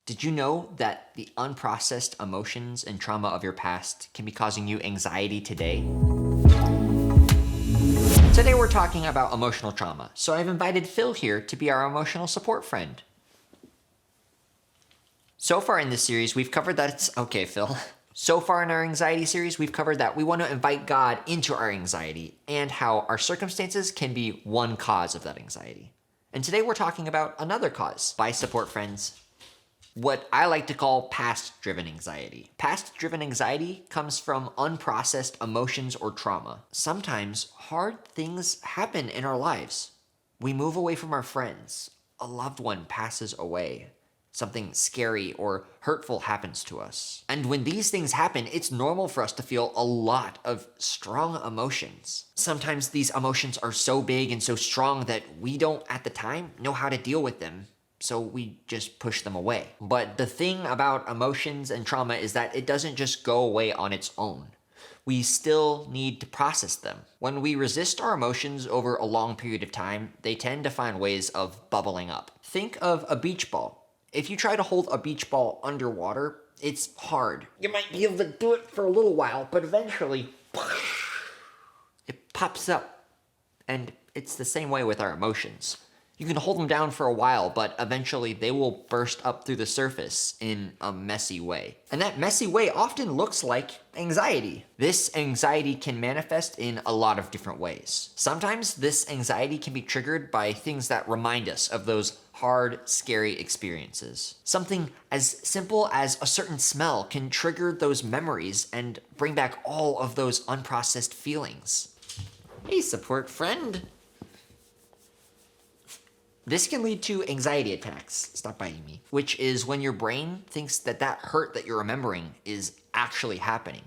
Did you know that the unprocessed emotions and trauma of your past can be causing you anxiety today? Today we're talking about emotional trauma, so I've invited Phil here to be our emotional support friend. So far in this series, we've covered that it's okay, Phil. So far in our anxiety series, we've covered that we want to invite God into our anxiety and how our circumstances can be one cause of that anxiety. And today we're talking about another cause by support friends, what I like to call past-driven anxiety. Past-driven anxiety comes from unprocessed emotions or trauma. Sometimes hard things happen in our lives. We move away from our friends. A loved one passes away. Something scary or hurtful happens to us. And when these things happen, it's normal for us to feel a lot of strong emotions. Sometimes these emotions are so big and so strong that we don't, at the time, know how to deal with them. So we just push them away. But the thing about emotions and trauma is that it doesn't just go away on its own. We still need to process them. When we resist our emotions over a long period of time, they tend to find ways of bubbling up. Think of a beach ball. If you try to hold a beach ball underwater, it's hard. You might be able to do it for a little while, but eventually, it pops up. And it's the same way with our emotions. You can hold them down for a while, but eventually they will burst up through the surface in a messy way. And that messy way often looks like anxiety. This anxiety can manifest in a lot of different ways. Sometimes this anxiety can be triggered by things that remind us of those hard, scary experiences. Something as simple as a certain smell can trigger those memories and bring back all of those unprocessed feelings. Hey, support friend. This can lead to anxiety attacks, stop biting me, which is when your brain thinks that that hurt that you're remembering is actually happening.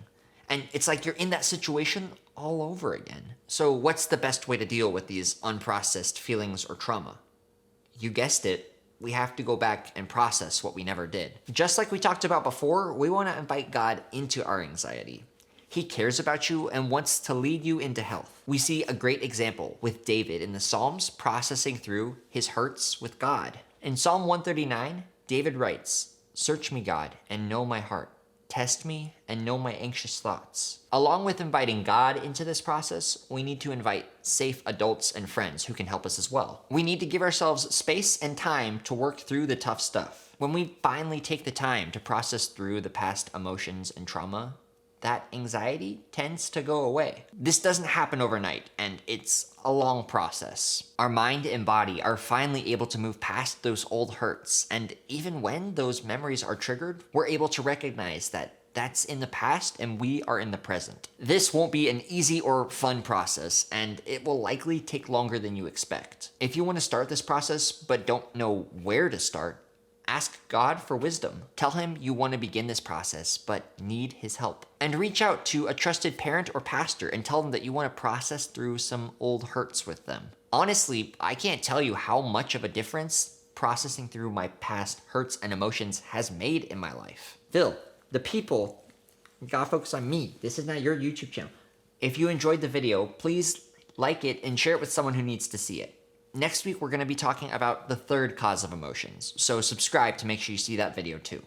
And it's like you're in that situation all over again. So what's the best way to deal with these unprocessed feelings or trauma? You guessed it, we have to go back and process what we never did. Just like we talked about before, we want to invite God into our anxiety. He cares about you and wants to lead you into health. We see a great example with David in the Psalms processing through his hurts with God. In Psalm 139, David writes, "Search me, God, and know my heart. Test me and know my anxious thoughts." Along with inviting God into this process, we need to invite safe adults and friends who can help us as well. We need to give ourselves space and time to work through the tough stuff. When we finally take the time to process through the past emotions and trauma, that anxiety tends to go away. This doesn't happen overnight, and it's a long process. Our mind and body are finally able to move past those old hurts, and even when those memories are triggered, we're able to recognize that that's in the past and we are in the present. This won't be an easy or fun process, and it will likely take longer than you expect. If you want to start this process but don't know where to start, ask God for wisdom. Tell him you want to begin this process, but need his help. And reach out to a trusted parent or pastor and tell them that you want to process through some old hurts with them. Honestly, I can't tell you how much of a difference processing through my past hurts and emotions has made in my life. Phil, the people, you gotta focus on me. This is not your YouTube channel. If you enjoyed the video, please like it and share it with someone who needs to see it. Next week, we're going to be talking about the third cause of emotions, so subscribe to make sure you see that video too.